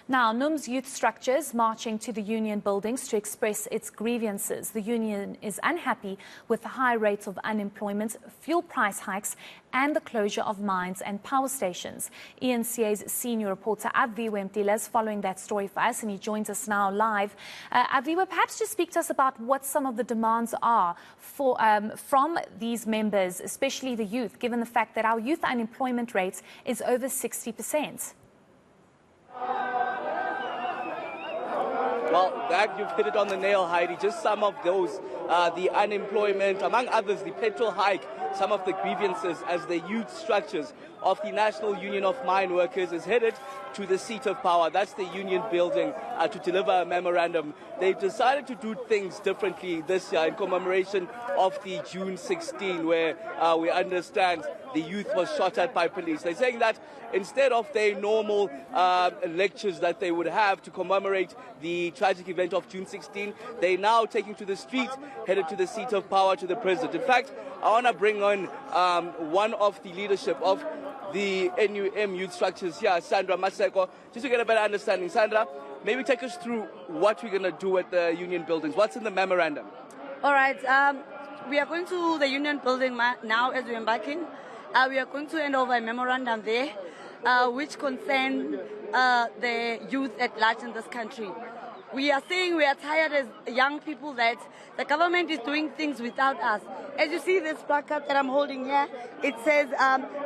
Now, NUM's youth structures marching to the union buildings to express its grievances. The union is unhappy with the high rates of unemployment, fuel price hikes, and the closure of mines and power stations. eNCA's senior reporter Aviwe Mtila is following that story for us, and he joins us now live. Aviwe, perhaps just speak to us about what some of the demands are for, from these members, especially the youth, given the fact that our youth unemployment rate is over 60%. Well, that you've hit it on the nail, Heidi. Just some of those, the unemployment, among others, the petrol hike, some of the grievances as the youth structures of the National Union of Mine Workers is headed to the seat of power. That's the union building to deliver a memorandum. They've decided to do things differently this year in commemoration of the June 16, where we understand the youth was shot at by police. They're saying that instead of their normal lectures that they would have to commemorate the tragic event of June 16, they're now taking to the streets, headed to the seat of power, to the president. In fact, I want to bring on one of the leadership of the NUM youth structures here, Sandra Maseko, just to get a better understanding. Sandra, maybe take us through what we're going to do at the union buildings. What's in the memorandum? All right. We are going to the union building now as we're embarking. We are going to hand over a memorandum there, which concerns the youth at large in this country. We are saying we are tired as young people that the government is doing things without us. As you see this placard that I'm holding here, it says,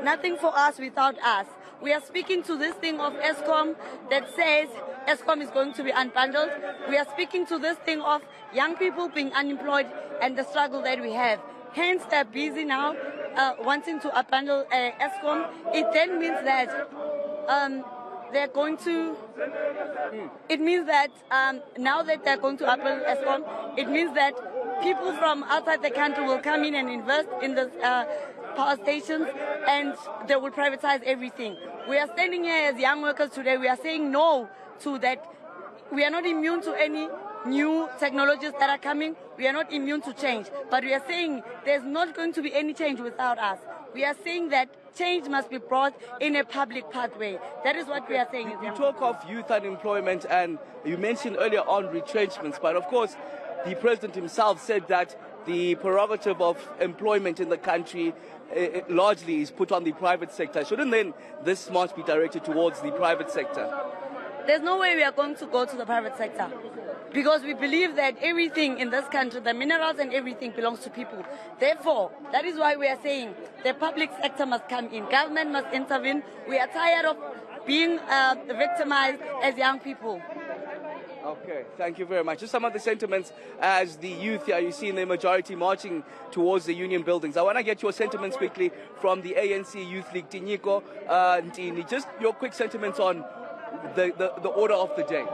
nothing for us without us. We are speaking to this thing of ESCOM that says ESCOM is going to be unbundled. We are speaking to this thing of young people being unemployed and the struggle that we have. Hence, they're busy now wanting to unbundle ESCOM. It then means that they're going to, it means that now that they're going to unbundle ESCOM, it means that people from outside the country will come in and invest in the power stations, and they will privatize everything. We are standing here as young workers today. We are saying no to that. We are not immune to any new technologies that are coming. We are not immune to change. But we are saying there's not going to be any change without us. We are saying that change must be brought in a public pathway. That is what we are saying. You talk of youth unemployment, and you mentioned earlier on retrenchments, but of course the president himself said that the prerogative of employment in the country largely is put on the private sector. Shouldn't then this march be directed towards the private sector? There's no way we are going to go to the private sector, because we believe that everything in this country, the minerals and everything, belongs to people. Therefore, that is why we are saying the public sector must come in. Government must intervene. We are tired of being victimized as young people. Okay, thank you very much. Just some of the sentiments as the youth here, you see in the majority marching towards the union buildings. I want to get your sentiments quickly from the ANC Youth League. Tinyiko, Ntini, just your quick sentiments on the order of the day.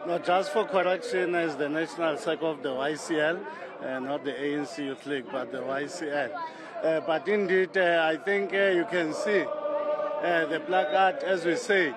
No, just for correction, as the national cycle of the YCL, not the ANC Youth League, but the YCL. But indeed, I think you can see the placard, as we say,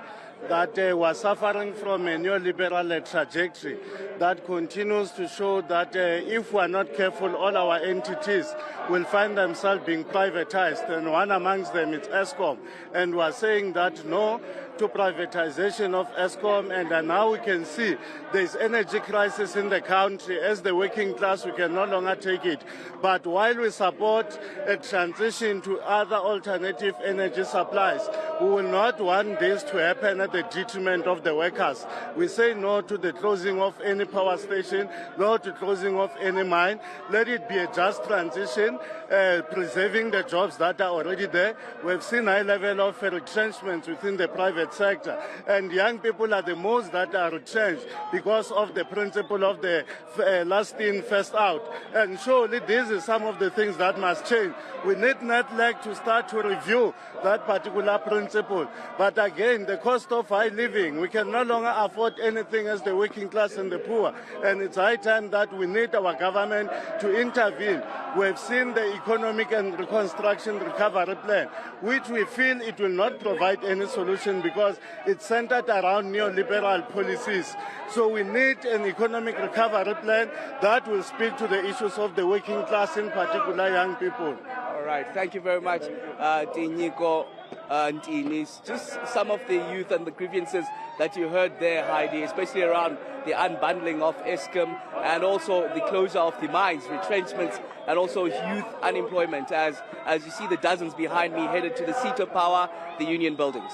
that we're suffering from a neoliberal trajectory that continues to show that if we're not careful, all our entities will find themselves being privatized, and one amongst them is ESCOM. And we're saying that no to privatization of ESCOM, and now we can see there's energy crisis in the country. As the working class, we can no longer take it. But while we support a transition to other alternative energy supplies, we will not want this to happen at the detriment of the workers. We say no to the closing of any power station, no to closing of any mine. Let it be a just transition, preserving the jobs that are already there. We've seen high level of retrenchment within the private sector, and young people are the most that are retrenched because of the principle of the last in, first out. And surely this is some of the things that must change. We need not like to start to review that particular principle. But again, the cost of high living, we can no longer afford anything as the working class and the poor. And it's high time that we need our government to intervene. We've seen the economic and reconstruction recovery plan, which we feel it will not provide any solution because it's centered around neoliberal policies. So we need an economic recovery plan that will speak to the issues of the working class, in particular young people. All right, thank you very much, Tinyiko. Ntini, just some of the youth and the grievances that you heard there, Heidi, especially around the unbundling of Eskom and also the closure of the mines, retrenchments, and also youth unemployment, as you see the dozens behind me headed to the seat of power, the union buildings.